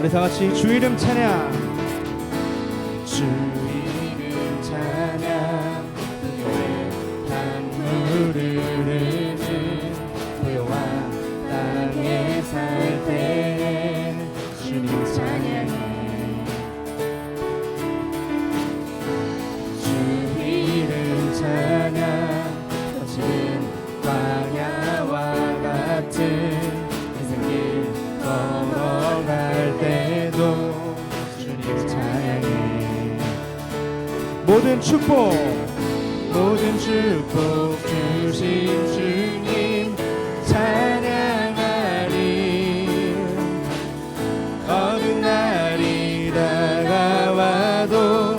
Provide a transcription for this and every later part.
우리 다 같이 주 이름 찬양. 주 이름 찬양. 교회 강물을 흐르는 고요한 땅에 살 때 주님 찬양해. 주 이름 찬양. 거친 광야와 같은 인생길 걸어갈 때도 주님 찬양해. 모든 축복 주신 주님 찬양하리. 어느 날이 다가와도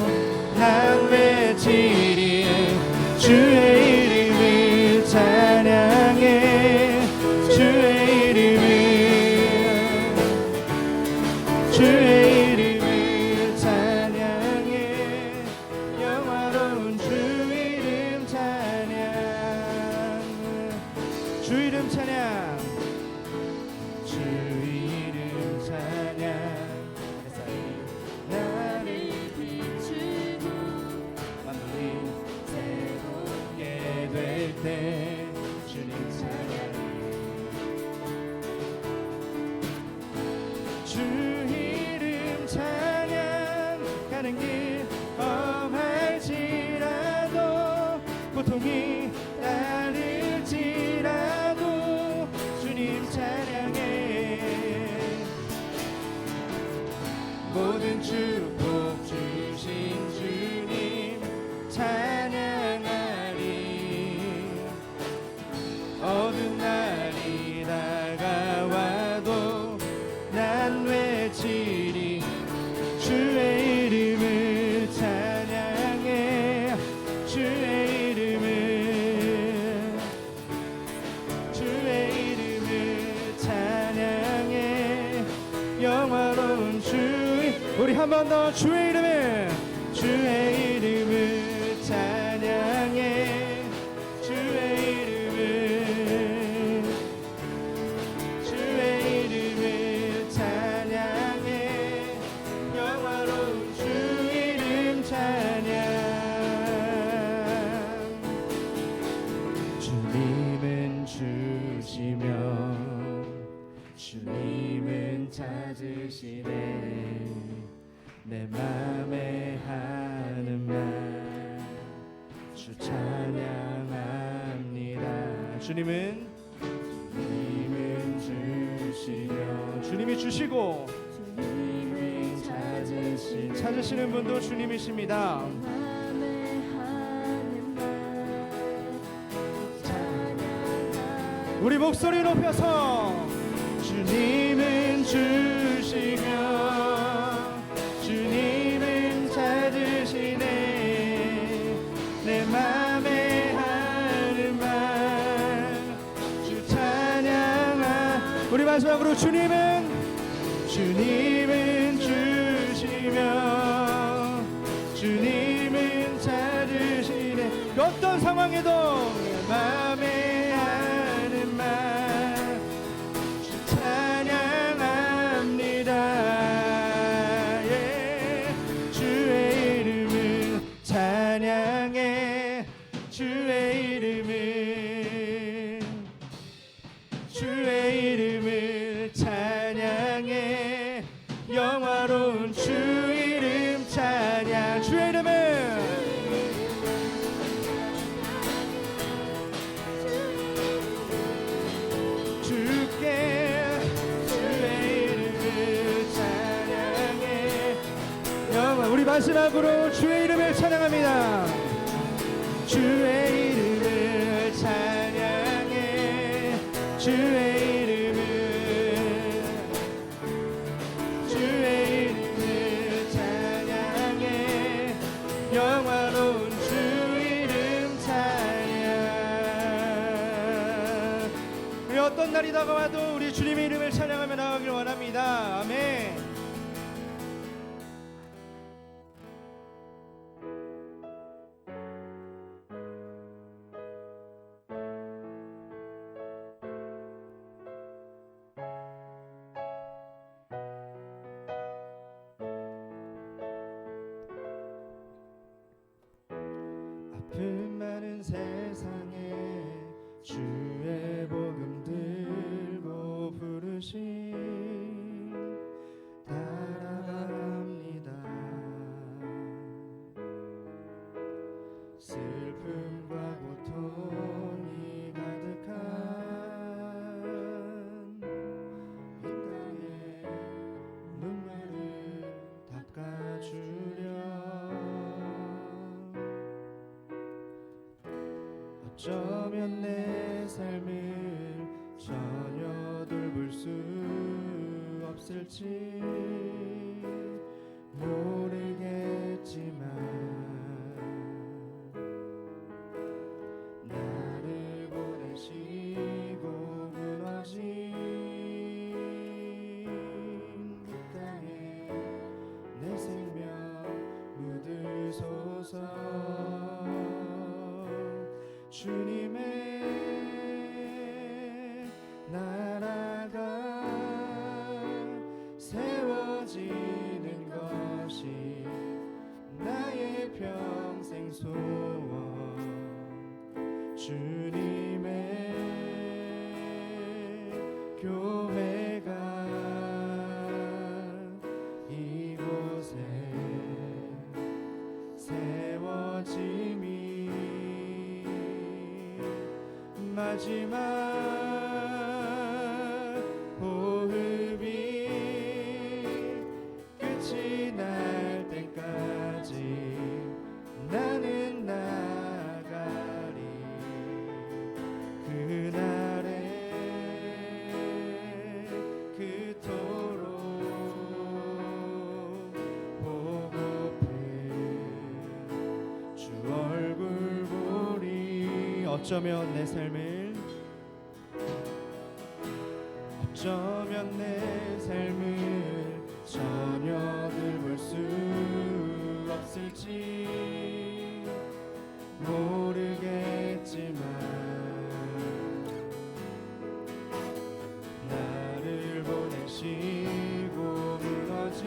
난 외치리. 주의 이름을 찬양해. 주의 이름을 찬양해. 영화로운 주 이름 찬양. 주 이름 찬양. 주 이름 찬양. 햇살이 나를 비추고 만물이 새롭게 될 때 주님 찬양해. 주 이름 찬양. 가는 길 험할지라도 고통이 따를지라도 주님 찬양해. 모든 축복 주신 주님 찬양하리. 어두운 날이 다가와도 난 외치리. 주의 이름을 찬양해. 주의 이름을 찬양해. 영화로운 주. 우리 한 번 더 주의 이름을 찬양해. 주의 이름을 찬양해. 영화로운 주 이름 찬양. 주님은 주시며 주님은 찾으시네. 내 맘에 하는 말 주 찬양합니다. 주님은 주시며 주님이 주시고 주님이 찾으시는 분도 주님이십니다. 우리 목소리 높여서 주님은 주시며 주님은 찾으시네. 내 맘에 하는 말 주 찬양하. 우리 마지막으로 주님은 주시며 주님은 찾으시네. 어떤 상황에도 내 맘에 하는 말 주 찬양합니다. 예. 주의 이름을 찬양해. 주의 이름을 찬양해. 영화로운 주 이름 찬양. 주의 이름을 주께 주의 이름을 찬양해. 영화. 우리 마지막으로 주의 이름을 찬양합니다. 주의 이름을 찬양해. 주의 이름을 찬양해. 영화로운 주 이름 찬양. 우리 어떤 날이 다가와도 우리 주님의 이름을 찬양하며 나가길 원합니다. 아멘. 어쩌면 내 삶을 전혀 돌볼 수 없을지 모르겠지만 나를 보내시고 무너진 그 땅에 내 생명 묻으소서. 주님의 나라가 세워지는 것이 나의 평생 소원. 주님의 교회가 이곳에 세워짐이 마지막 호흡이 끝이 날 때까지 나는 나가리. 그날에 그토록 보고픈 주 얼굴 보리. 어쩌면 내 삶을 어쩌면 내 삶을 전혀 돌볼 수 없을지 모르겠지만 나를 보내시고 무너진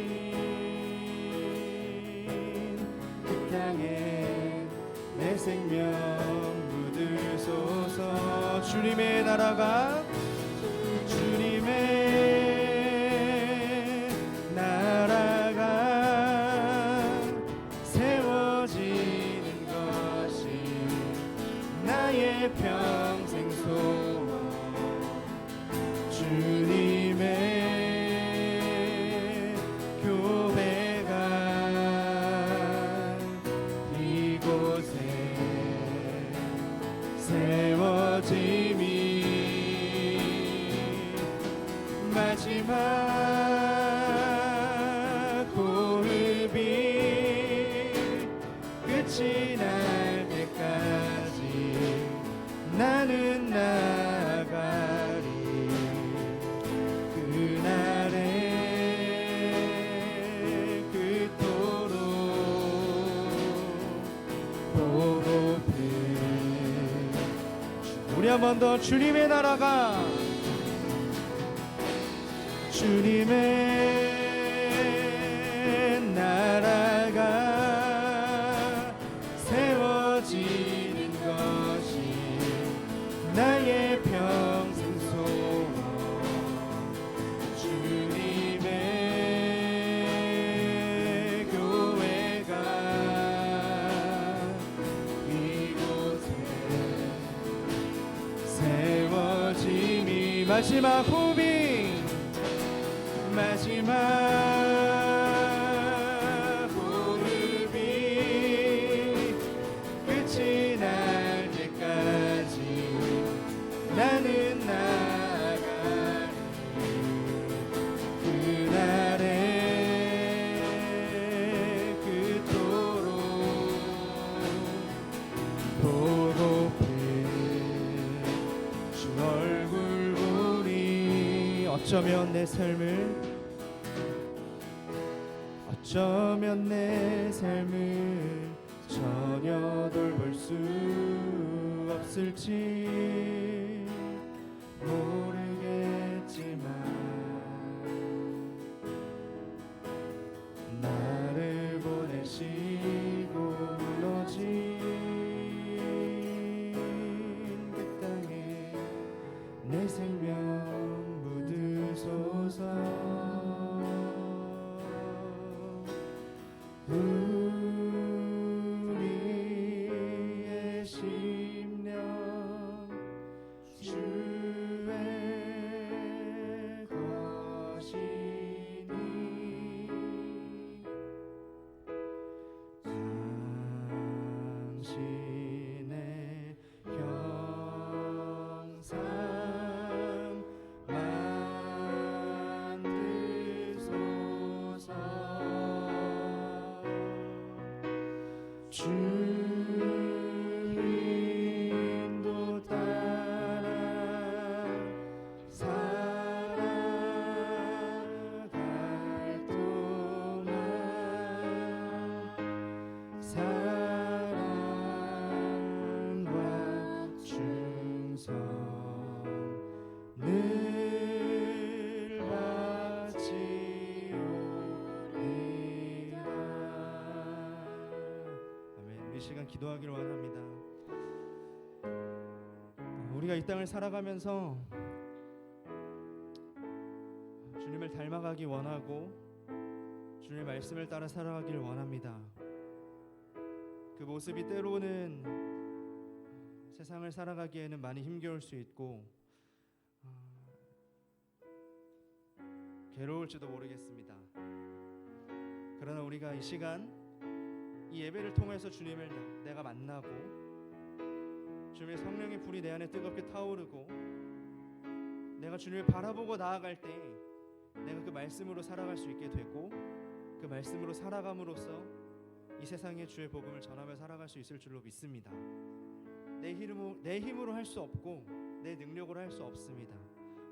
그 땅에 내 생명 묻으소서. 주님의 나라가 주님의 나라가 세워지는 것이 나의 평생 소원. 주님의 교회가 이곳에 세워짐이 마지막 호흡이 끝이 날 때까지 나는 나가리. 그날에 그토록 보고픈 우리 한 번 더. 주님의 나라가 주님의 나라가 세워지는 것이 나의 평생 소원. 주님의 교회가 이곳에 세워짐이 마지막 호흡이 마지막 호흡이 끝이 날 때까지 나는 나가리. 그날에 그토록 보고픈 주 얼굴 보리. 어쩌면 내 삶을 어쩌면 내 삶을 전혀 돌볼 수 없을지 모르겠지만 나를 보내시고 무너진 그 땅에 내 생명 묻으소서. 우리의 심령 주의 주님도 따라 살아갈 동안 사랑과 충성을 바치오리라. 아멘. 우리 시간 기도하기를 원합니다. 우리가 이 땅을 살아가면서 주님을 닮아가기 원하고 주님의 말씀을 따라 살아가기를 원합니다. 그 모습이 때로는 세상을 살아가기에는 많이 힘겨울 수 있고 괴로울지도 모르겠습니다. 그러나 우리가 이 시간 이 예배를 통해서 주님을 내가 만나고 주님의 성령의 불이 내 안에 뜨겁게 타오르고 내가 주님을 바라보고 나아갈 때 내가 그 말씀으로 살아갈 수 있게 되고 그 말씀으로 살아감으로써 이 세상에 주의 복음을 전하며 살아갈 수 있을 줄로 믿습니다. 내 힘으로 할 수 없고 내 능력으로 할 수 없습니다.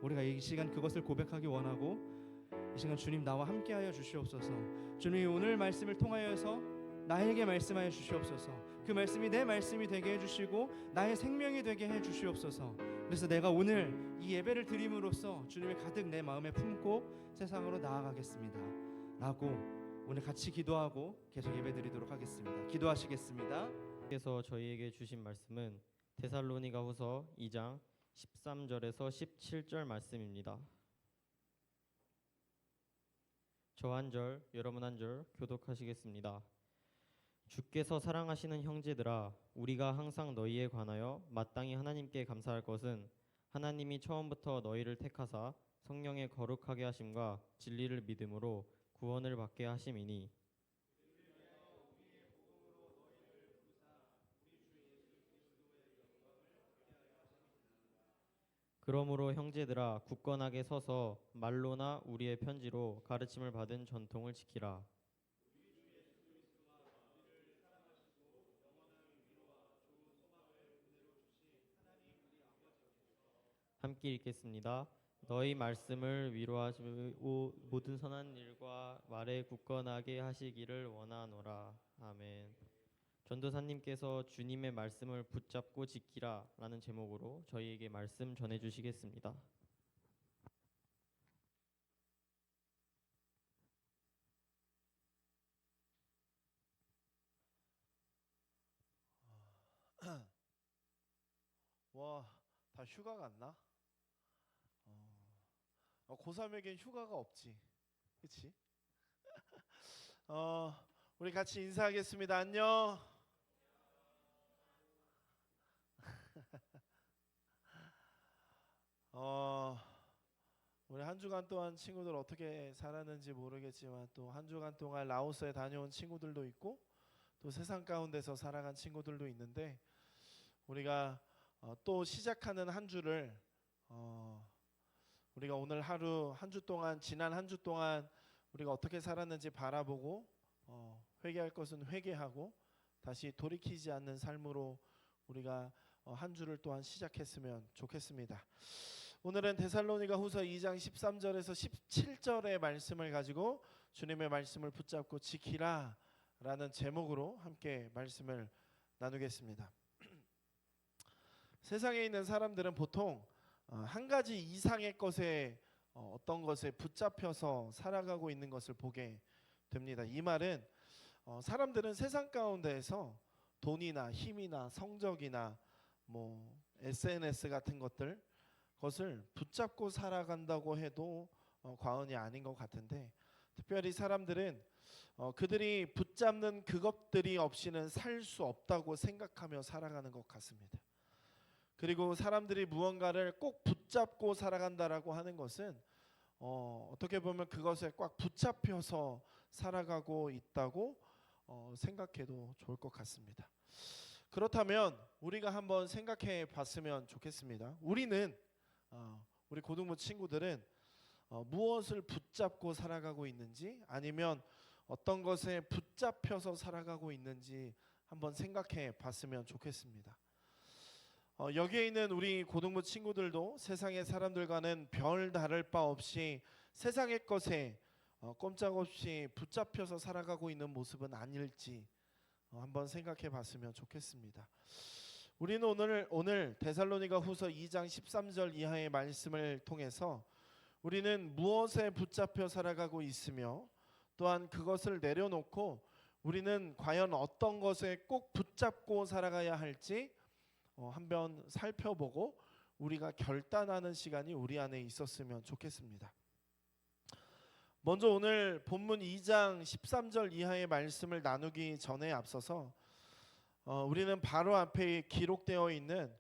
우리가 이 시간 그것을 고백하기 원하고 이 시간 주님 나와 함께하여 주시옵소서. 주님이 오늘 말씀을 통하여서 나에게 말씀하여 주시옵소서. 그 말씀이 내 말씀이 되게 해주시고 나의 생명이 되게 해주시옵소서. 그래서 내가 오늘 이 예배를 드림으로써 주님을 가득 내 마음에 품고 세상으로 나아가겠습니다 라고 오늘 같이 기도하고 계속 예배 드리도록 하겠습니다. 기도하시겠습니다. 께서 저희에게 주신 말씀은 데살로니가후서 2장 13절에서 17절 말씀입니다. 저 한 절, 여러분 한 절 교독하시겠습니다. 주께서 사랑하시는 형제들아, 우리가 항상 너희에 관하여 마땅히 하나님께 감사할 것은 하나님이 처음부터 너희를 택하사 성령의 거룩하게 하심과 진리를 믿음으로 구원을 받게 하심이니, 그러므로 형제들아, 굳건하게 서서 말로나 우리의 편지로 가르침을 받은 전통을 지키라. 함께 읽겠습니다. 너희 말씀을 위로하시고 모든 선한 일과 말에 굳건하게 하시기를 원하노라. 아멘. 전도사님께서 주님의 말씀을 붙잡고 지키라 라는 제목으로 저희에게 말씀 전해주시겠습니다. 와, 다 휴가 갔나? 고3에겐 휴가가 없지, 그렇지? 우리 같이 인사하겠습니다. 안녕. 우리 한 주간 동안 친구들 어떻게 살았는지 모르겠지만 또 한 주간 동안 라오스에 다녀온 친구들도 있고 또 세상 가운데서 살아간 친구들도 있는데 우리가 또 시작하는 한 주를 우리가 오늘 하루 한 주 동안 지난 한 주 동안 우리가 어떻게 살았는지 바라보고 회개할 것은 회개하고 다시 돌이키지 않는 삶으로 우리가 한 주를 또한 시작했으면 좋겠습니다. 오늘은 데살로니가후서 2장 13절에서 17절의 말씀을 가지고 주님의 말씀을 붙잡고 지키라 라는 제목으로 함께 말씀을 나누겠습니다. 세상에 있는 사람들은 보통 한 가지 이상의 것에 어떤 것에 붙잡혀서 살아가고 있는 것을 보게 됩니다. 이 말은 사람들은 세상 가운데에서 돈이나 힘이나 성적이나 뭐 SNS 같은 것을 붙잡고 살아간다고 해도 과언이 아닌 것 같은데 특별히 사람들은 그들이 붙잡는 그것들이 없이는 살 수 없다고 생각하며 살아가는 것 같습니다. 그리고 사람들이 무언가를 꼭 붙잡고 살아간다라고 하는 것은 어떻게 보면 그것에 꽉 붙잡혀서 살아가고 있다고 생각해도 좋을 것 같습니다. 그렇다면 우리가 한번 생각해 봤으면 좋겠습니다. 우리 고등부 친구들은 무엇을 붙잡고 살아가고 있는지 아니면 어떤 것에 붙잡혀서 살아가고 있는지 한번 생각해 봤으면 좋겠습니다. 여기에 있는 우리 고등부 친구들도 세상의 사람들과는 별 다를 바 없이 세상의 것에 꼼짝없이 붙잡혀서 살아가고 있는 모습은 아닐지 한번 생각해 봤으면 좋겠습니다. 우리는 오늘 데살로니가 후서 2장 13절 이하의 말씀을 통해서 우리는 무엇에 붙잡혀 살아가고 있으며 또한 그것을 내려놓고 우리는 과연 어떤 것에 꼭 붙잡고 살아가야 할지 한번 살펴보고 우리가 결단하는 시간이 우리 안에 있었으면 좋겠습니다. 먼저 오늘 본문 2장 13절 이하의 말씀을 나누기 전에 앞서서 우리는 바로 앞에 기록되어 있는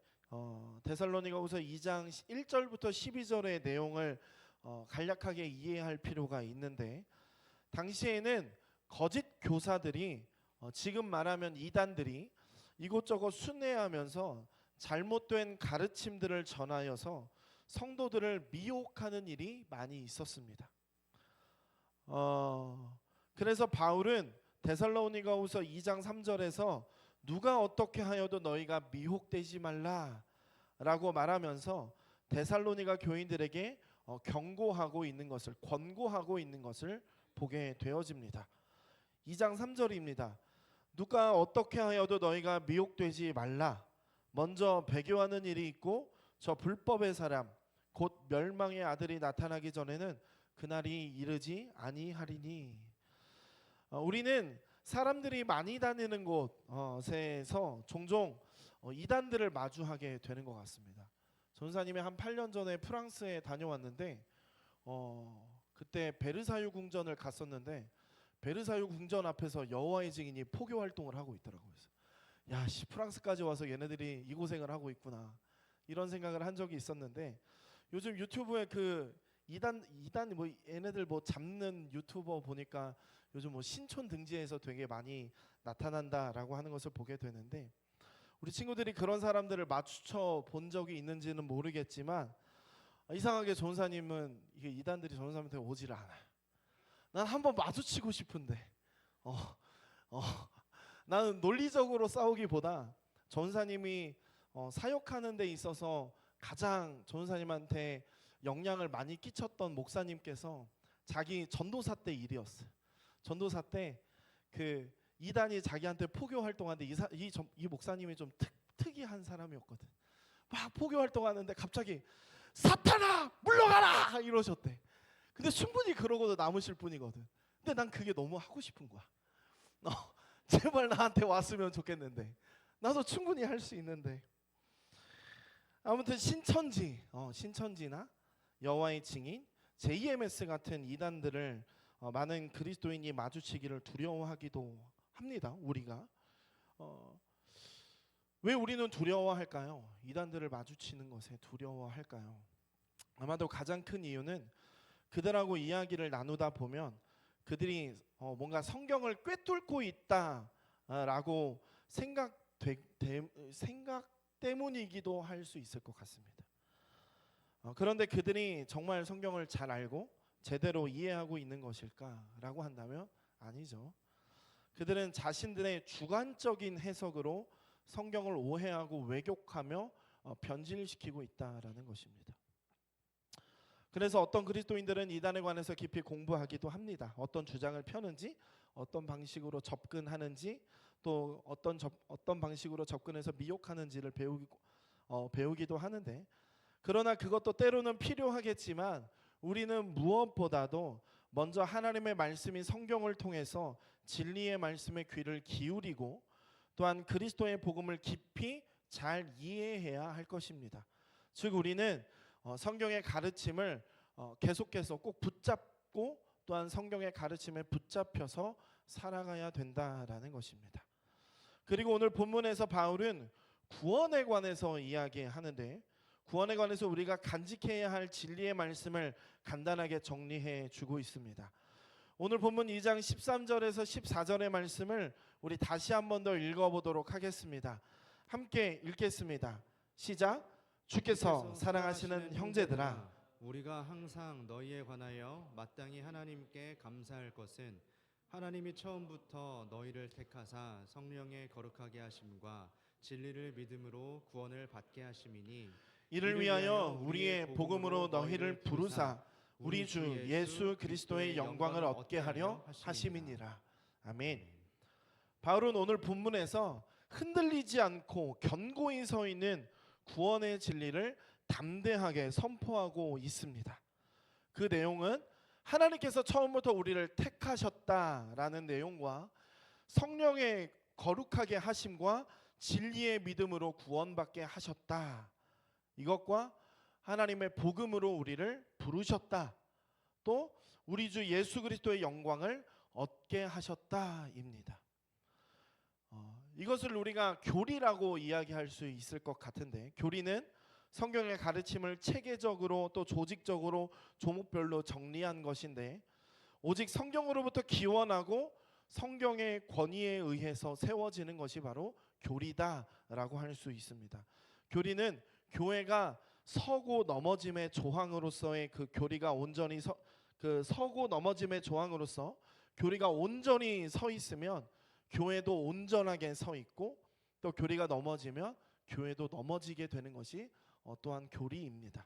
데살로니가후서 2장 1절부터 12절의 내용을 간략하게 이해할 필요가 있는데, 당시에는 거짓 교사들이 지금 말하면 이단들이 이곳저곳 순회하면서 잘못된 가르침들을 전하여서 성도들을 미혹하는 일이 많이 있었습니다. 그래서 바울은 데살로니가후서 2장 3절에서 누가 어떻게 하여도 너희가 미혹되지 말라라고 말하면서 데살로니가 교인들에게 경고하고 있는 것을, 권고하고 있는 것을 보게 되어집니다. 2장 3절입니다. 누가 어떻게 하여도 너희가 미혹되지 말라. 먼저 배교하는 일이 있고 저 불법의 사람 곧 멸망의 아들이 나타나기 전에는 그날이 이르지 아니하리니. 우리는 사람들이 많이 다니는 곳에서 종종 이단들을 마주하게 되는 것 같습니다. 전사님이 한 8년 전에 프랑스에 다녀왔는데 그때 베르사유 궁전을 갔었는데 베르사유 궁전 앞에서 여호와의 증인이 포교 활동을 하고 있더라고요. 야, 프랑스까지 와서 얘네들이 이 고생을 하고 있구나, 이런 생각을 한 적이 있었는데, 요즘 유튜브에 그 이단 뭐 얘네들 뭐 잡는 유튜버 보니까 요즘 뭐 신촌 등지에서 되게 많이 나타난다라고 하는 것을 보게 되는데, 우리 친구들이 그런 사람들을 마주쳐 본 적이 있는지는 모르겠지만 이상하게 전사님은 이게 이단들이 전사님한테 오지를 않아요. 난 한번 마주치고 싶은데 나는 논리적으로 싸우기보다 전사님이 사역하는 데 있어서 가장 전사님한테 영향을 많이 끼쳤던 목사님께서 자기 전도사 때 일이었어요. 전도사 때 그 이단이 자기한테 포교 활동하는데 이 목사님이 좀 특이한 사람이었거든. 막 포교 활동하는데 갑자기 사탄아 물러가라 이러셨대. 근데 충분히 그러고도 남으실 분이거든. 근데 난 그게 너무 하고 싶은 거야. 제발 나한테 왔으면 좋겠는데, 나도 충분히 할 수 있는데. 아무튼 신천지나 여호와의 증인, JMS 같은 이단들을 많은 그리스도인이 마주치기를 두려워하기도 합니다. 우리가 왜 우리는 두려워할까요? 이단들을 마주치는 것에 두려워할까요? 아마도 가장 큰 이유는 그들하고 이야기를 나누다 보면 그들이 뭔가 성경을 꿰뚫고 있다라고 생각 때문이기도 할 수 있을 것 같습니다. 그런데 그들이 정말 성경을 잘 알고 제대로 이해하고 있는 것일까라고 한다면 아니죠. 그들은 자신들의 주관적인 해석으로 성경을 오해하고 왜곡하며 변질시키고 있다라는 것입니다. 그래서 어떤 그리스도인들은 이단에 관해서 깊이 공부하기도 합니다. 어떤 주장을 펴는지, 어떤 방식으로 접근하는지, 또 어떤 방식으로 접근해서 미혹하는지를 배우기도 하는데, 그러나 그것도 때로는 필요하겠지만 우리는 무엇보다도 먼저 하나님의 말씀인 성경을 통해서 진리의 말씀에 귀를 기울이고 또한 그리스도의 복음을 깊이 잘 이해해야 할 것입니다. 즉 우리는 성경의 가르침을 계속해서 꼭 붙잡고 또한 성경의 가르침에 붙잡혀서 살아가야 된다라는 것입니다. 그리고 오늘 본문에서 바울은 구원에 관해서 이야기하는데, 구원에 관해서 우리가 간직해야 할 진리의 말씀을 간단하게 정리해 주고 있습니다. 오늘 본문 2장 13절에서 14절의 말씀을 우리 다시 한 번 더 읽어보도록 하겠습니다. 함께 읽겠습니다. 시작. 주께서 사랑하시는 형제들아, 우리가 항상 너희에 관하여 마땅히 하나님께 감사할 것은 하나님이 처음부터 너희를 택하사 성령의 거룩하게 하심과 진리를 믿음으로 구원을 받게 하심이니 이를 위하여 우리의 복음으로 너희를 부르사 우리 주 예수 그리스도의 영광을 얻게 하려 하심이니라. 아멘. 바울은 오늘 본문에서 흔들리지 않고 견고히 서 있는 구원의 진리를 담대하게 선포하고 있습니다. 그 내용은 하나님께서 처음부터 우리를 택하셨다라는 내용과 성령의 거룩하게 하심과 진리의 믿음으로 구원받게 하셨다, 이것과 하나님의 복음으로 우리를 부르셨다, 또 우리 주 예수 그리스도의 영광을 얻게 하셨다입니다. 이것을 우리가 교리라고 이야기할 수 있을 것 같은데, 교리는 성경의 가르침을 체계적으로 또 조직적으로 조목별로 정리한 것인데, 오직 성경으로부터 기원하고 성경의 권위에 의해서 세워지는 것이 바로 교리다라고 할 수 있습니다. 교리는 교회가 서고 넘어짐의 조항으로서의 그 교리가 온전히 서고 넘어짐의 조항으로서 교리가 온전히 서 있으면 교회도 온전하게 서 있고, 또 교리가 넘어지면 교회도 넘어지게 되는 것이 또한 교리입니다.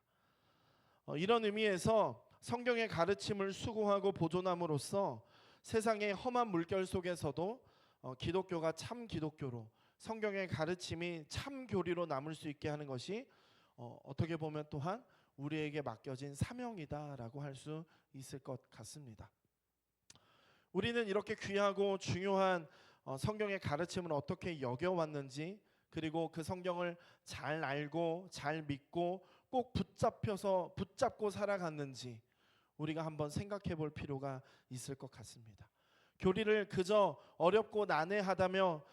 이런 의미에서 성경의 가르침을 수고하고 보존함으로써 세상의 험한 물결 속에서도 기독교가 참 기독교로, 성경의 가르침이 참 교리로 남을 수 있게 하는 것이 어떻게 보면 또한 우리에게 맡겨진 사명이다라고 할 수 있을 것 같습니다. 우리는 이렇게 귀하고 중요한 성경의 가르침을 어떻게 여겨왔는지, 그리고 그 성경을 잘 알고 잘 믿고 꼭 붙잡고 살아갔는지 우리가 한번 생각해 볼 필요가 있을 것 같습니다. 교리를 그저 어렵고 난해하다며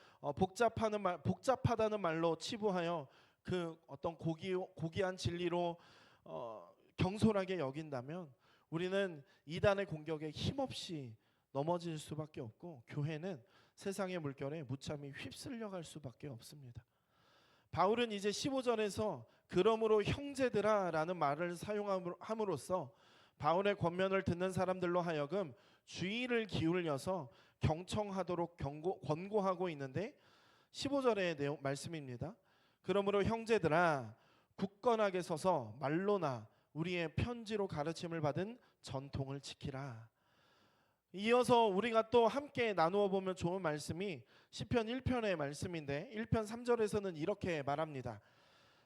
복잡하다는 말로 치부하여 그 어떤 고귀한 진리로 경솔하게 여긴다면 우리는 이단의 공격에 힘없이 넘어질 수밖에 없고, 교회는 세상의 물결에 무참히 휩쓸려갈 수밖에 없습니다. 바울은 이제 15절에서 그러므로 형제들아 라는 말을 사용함으로써 바울의 권면을 듣는 사람들로 하여금 주의를 기울여서 경청하도록 권고하고 있는데, 15절의 내용 말씀입니다. 그러므로 형제들아 굳건하게 서서 말로나 우리의 편지로 가르침을 받은 전통을 지키라. 이어서 우리가 또 함께 나누어 보면 좋은 말씀이 시편 1편의 말씀인데, 1편 3절에서는 이렇게 말합니다.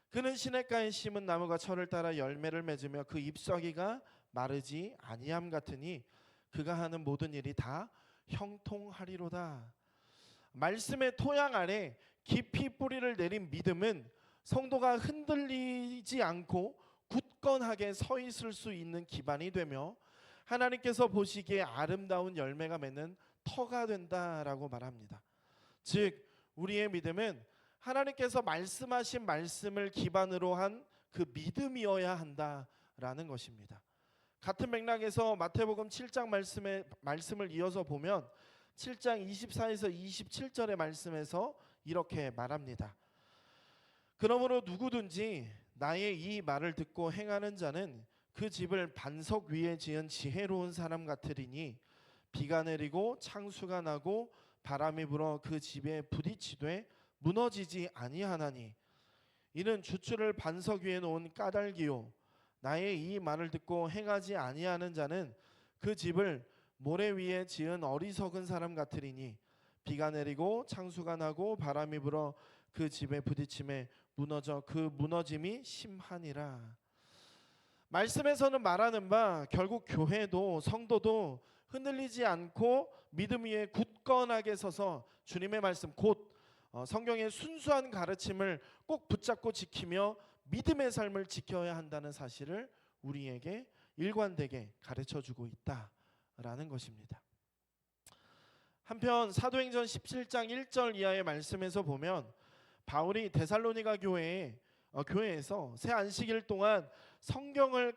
그는 시냇가에 심은 나무가 철을 따라 열매를 맺으며 그 잎사귀가 마르지 아니함 같으니 그가 하는 모든 일이 다 형통하리로다. 말씀의 토양 아래 깊이 뿌리를 내린 믿음은 성도가 흔들리지 않고 굳건하게 서 있을 수 있는 기반이 되며 하나님께서 보시기에 아름다운 열매가 맺는 터가 된다라고 말합니다. 즉 우리의 믿음은 하나님께서 말씀하신 말씀을 기반으로 한 그 믿음이어야 한다라는 것입니다. 같은 맥락에서 마태복음 7장 말씀을 이어서 보면 7장 24에서 27절의 말씀에서 이렇게 말합니다. 그러므로 누구든지 나의 이 말을 듣고 행하는 자는 그 집을 반석 위에 지은 지혜로운 사람 같으리니 비가 내리고 창수가 나고 바람이 불어 그 집에 부딪히되 무너지지 아니하나니 이는 주추를 반석 위에 놓은 까닭이요 나의 이 말을 듣고 행하지 아니하는 자는 그 집을 모래 위에 지은 어리석은 사람 같으리니 비가 내리고 창수가 나고 바람이 불어 그 집에 부딪힘에 무너져 그 무너짐이 심하니라. 말씀에서는 말하는 바 결국 교회도 성도도 흔들리지 않고 믿음 위에 굳건하게 서서 주님의 말씀 곧 성경의 순수한 가르침을 꼭 붙잡고 지키며 믿음의 삶을 지켜야 한다는 사실을 우리에게 일관되게 가르쳐주고 있다라는 것입니다. 한편 사도행전 17장 1절 이하의 말씀에서 보면 바울이 데살로니가 교회에서 새 안식일 동안 성경을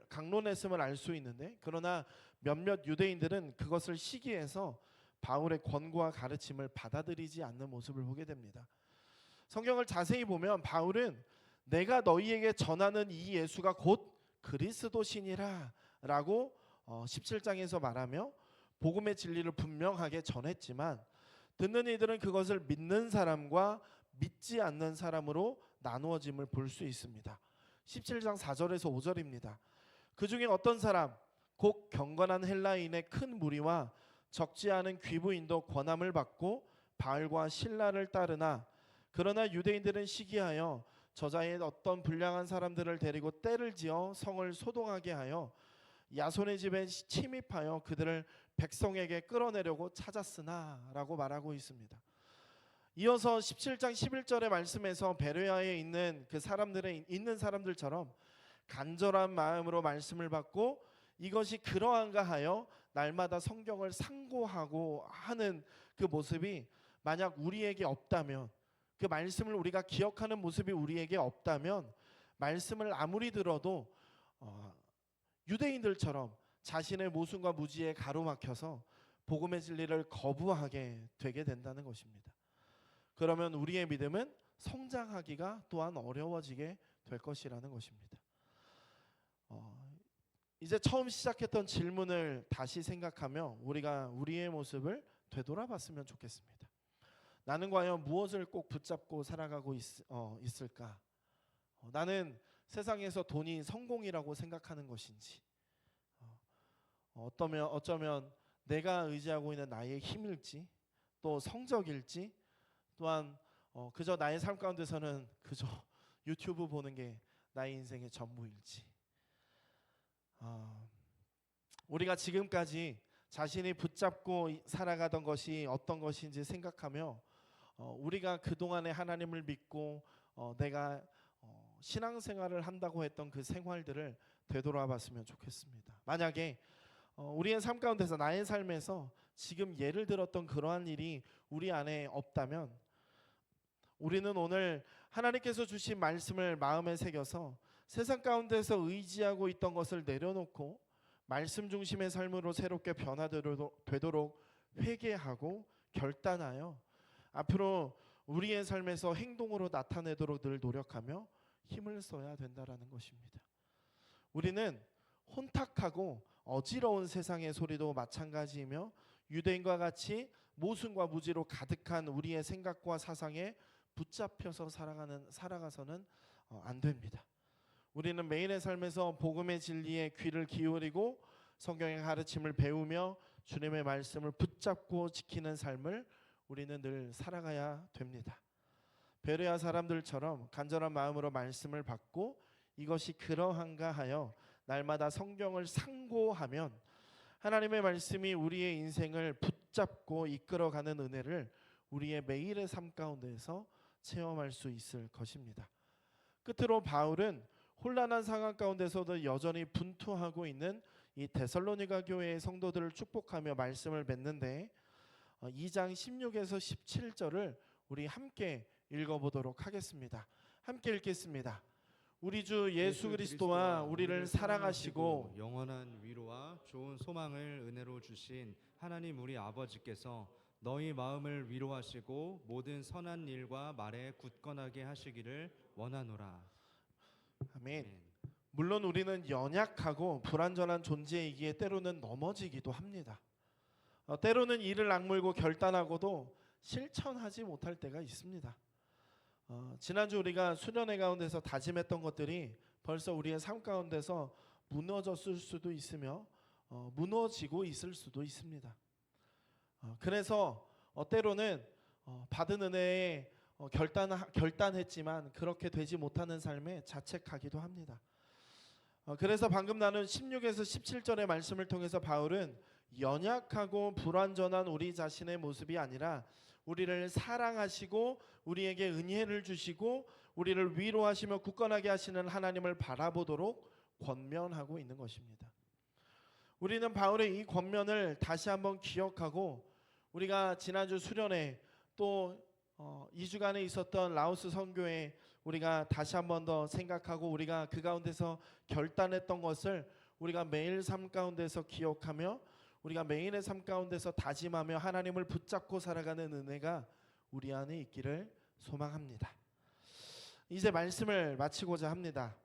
강론했음을 알 수 있는데, 그러나 몇몇 유대인들은 그것을 시기해서 바울의 권고와 가르침을 받아들이지 않는 모습을 보게 됩니다. 성경을 자세히 보면 바울은 내가 너희에게 전하는 이 예수가 곧 그리스도시니라 라고 17장에서 말하며 복음의 진리를 분명하게 전했지만 듣는 이들은 그것을 믿는 사람과 믿지 않는 사람으로 나누어짐을 볼 수 있습니다. 17장 4절에서 5절입니다. 그 중에 어떤 사람 곧 경건한 헬라인의 큰 무리와 적지 않은 귀부인도 권함을 받고 바알과 신라를 따르나 그러나 유대인들은 시기하여 저자의 어떤 불량한 사람들을 데리고 떼를 지어 성을 소동하게 하여 야손의 집에 침입하여 그들을 백성에게 끌어내려고 찾았으나 라고 말하고 있습니다. 이어서 17장 11절의 말씀에서 베레아에 있는 그 사람들의 있는 사람들처럼 간절한 마음으로 말씀을 받고 이것이 그러한가 하여 날마다 성경을 상고하고 하는 그 모습이 만약 우리에게 없다면, 그 말씀을 우리가 기억하는 모습이 우리에게 없다면 말씀을 아무리 들어도 유대인들처럼 자신의 모순과 무지에 가로막혀서 복음의 진리를 거부하게 되게 된다는 것입니다. 그러면 우리의 믿음은 성장하기가 또한 어려워지게 될 것이라는 것입니다. 이제 처음 시작했던 질문을 다시 생각하며 우리가 우리의 모습을 되돌아봤으면 좋겠습니다. 나는 과연 무엇을 꼭 붙잡고 살아가고 있을까? 나는 세상에서 돈이 성공이라고 생각하는 것인지, 어쩌면 내가 의지하고 있는 나의 힘일지, 또 성적일지, 또한 그저 나의 삶 가운데서는 그저 유튜브 보는 게 나의 인생의 전부일지. 우리가 지금까지 자신이 붙잡고 살아가던 것이 어떤 것인지 생각하며 우리가 그동안에 하나님을 믿고 내가 신앙생활을 한다고 했던 그 생활들을 되돌아봤으면 좋겠습니다. 만약에 우리의 삶 가운데서 나의 삶에서 지금 예를 들었던 그러한 일이 우리 안에 없다면 우리는 오늘 하나님께서 주신 말씀을 마음에 새겨서 세상 가운데서 의지하고 있던 것을 내려놓고 말씀 중심의 삶으로 새롭게 변화되도록 회개하고 결단하여 앞으로 우리의 삶에서 행동으로 나타내도록 늘 노력하며 힘을 써야 된다라는 것입니다. 우리는 혼탁하고 어지러운 세상의 소리도 마찬가지이며 유대인과 같이 모순과 무지로 가득한 우리의 생각과 사상에 붙잡혀서 살아가서는 안 됩니다. 우리는 매일의 삶에서 복음의 진리에 귀를 기울이고 성경의 가르침을 배우며 주님의 말씀을 붙잡고 지키는 삶을 우리는 늘 살아가야 됩니다. 베레아 사람들처럼 간절한 마음으로 말씀을 받고 이것이 그러한가 하여 날마다 성경을 상고하면 하나님의 말씀이 우리의 인생을 붙잡고 이끌어가는 은혜를 우리의 매일의 삶 가운데에서 체험할 수 있을 것입니다. 끝으로 바울은 혼란한 상황 가운데서도 여전히 분투하고 있는 이 데살로니가 교회의 성도들을 축복하며 말씀을 맺는데 2장 16에서 17절을 우리 함께 읽어보도록 하겠습니다. 함께 읽겠습니다. 우리 주 예수 그리스도와 우리를 사랑하시고 영원한 위로와 좋은 소망을 은혜로 주신 하나님 우리 아버지께서 너희 마음을 위로하시고 모든 선한 일과 말에 굳건하게 하시기를 원하노라. 아멘. 물론 우리는 연약하고 불완전한 존재이기에 때로는 넘어지기도 합니다. 때로는 이를 악물고 결단하고도 실천하지 못할 때가 있습니다. 지난주 우리가 수련회 가운데서 다짐했던 것들이 벌써 우리의 삶 가운데서 무너졌을 수도 있으며 무너지고 있을 수도 있습니다. 그래서 때로는 받은 은혜에 결단했지만 그렇게 되지 못하는 삶에 자책하기도 합니다. 그래서 방금 나눈 16에서 17절의 말씀을 통해서 바울은 연약하고 불완전한 우리 자신의 모습이 아니라 우리를 사랑하시고 우리에게 은혜를 주시고 우리를 위로하시며 굳건하게 하시는 하나님을 바라보도록 권면하고 있는 것입니다. 우리는 바울의 이 권면을 다시 한번 기억하고 우리가 지난주 수련회 또 2주간에 있었던 라오스 선교회 우리가 다시 한번 더 생각하고 우리가 그 가운데서 결단했던 것을 우리가 매일 삶 가운데서 기억하며 우리가 매일의 삶 가운데서 다짐하며 하나님을 붙잡고 살아가는 은혜가 우리 안에 있기를 소망합니다. 이제 말씀을 마치고자 합니다.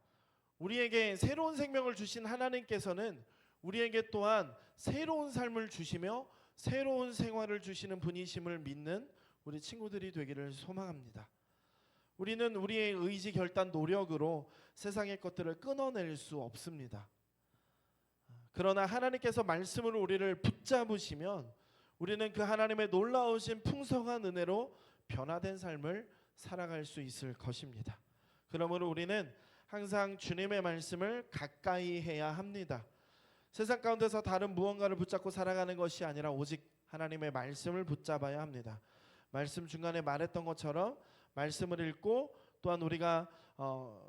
우리에게 새로운 생명을 주신 하나님께서는 우리에게 또한 새로운 삶을 주시며 새로운 생활을 주시는 분이심을 믿는 우리 친구들이 되기를 소망합니다. 우리는 우리의 의지, 결단, 노력으로 세상의 것들을 끊어낼 수 없습니다. 그러나 하나님께서 말씀으로 우리를 붙잡으시면 우리는 그 하나님의 놀라우신 풍성한 은혜로 변화된 삶을 살아갈 수 있을 것입니다. 그러므로 우리는 항상 주님의 말씀을 가까이 해야 합니다. 세상 가운데서 다른 무언가를 붙잡고 살아가는 것이 아니라 오직 하나님의 말씀을 붙잡아야 합니다. 말씀 중간에 말했던 것처럼 말씀을 읽고 또한 우리가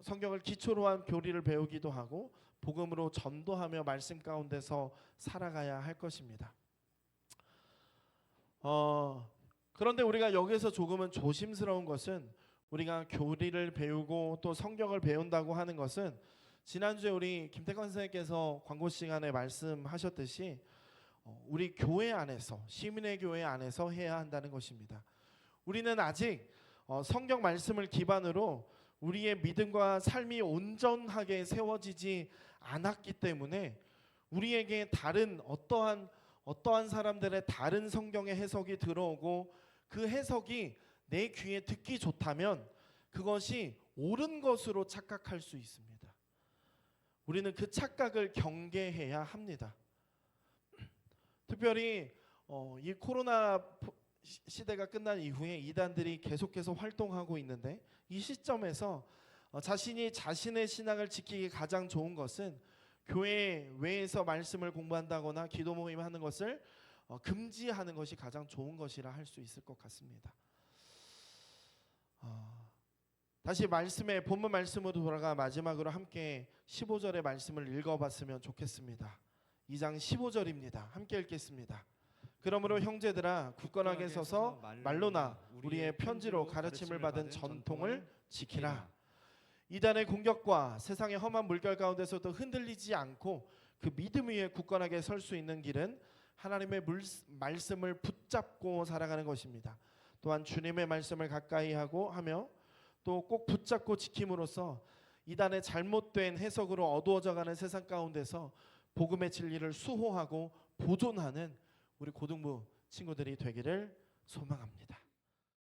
성경을 기초로 한 교리를 배우기도 하고 복음으로 전도하며 말씀 가운데서 살아가야 할 것입니다. 그런데 우리가 여기서 조금은 조심스러운 것은 우리가 교리를 배우고 또 성경을 배운다고 하는 것은 지난주에 우리 김태관 선생님께서 광고 시간에 말씀하셨듯이 우리 교회 안에서, 시민의 교회 안에서 해야 한다는 것입니다. 우리는 아직 성경 말씀을 기반으로 우리의 믿음과 삶이 온전하게 세워지지 않았기 때문에 우리에게 다른 어떠한 사람들의 다른 성경의 해석이 들어오고 그 해석이 내 귀에 듣기 좋다면 그것이 옳은 것으로 착각할 수 있습니다. 우리는 그 착각을 경계해야 합니다. 특별히 이 코로나 시대가 끝난 이후에 이단들이 계속해서 활동하고 있는데 이 시점에서 자신이 자신의 신앙을 지키기 가장 좋은 것은 교회 외에서 말씀을 공부한다거나 기도 모임하는 것을 금지하는 것이 가장 좋은 것이라 할 수 있을 것 같습니다. 다시 본문 말씀으로 돌아가 마지막으로 함께 15절의 말씀을 읽어봤으면 좋겠습니다. 2장 15절입니다. 함께 읽겠습니다. 그러므로 형제들아 굳건하게 서서 말로나 우리의 편지로 가르침을 받은 전통을 지키라. 이단의 공격과 세상의 험한 물결 가운데서도 흔들리지 않고 그 믿음 위에 굳건하게 설 수 있는 길은 하나님의 말씀을 붙잡고 살아가는 것입니다. 또한 주님의 말씀을 가까이 하며 또 꼭 붙잡고 지킴으로써 이단의 잘못된 해석으로 어두워져가는 세상 가운데서 복음의 진리를 수호하고 보존하는 우리 고등부 친구들이 되기를 소망합니다.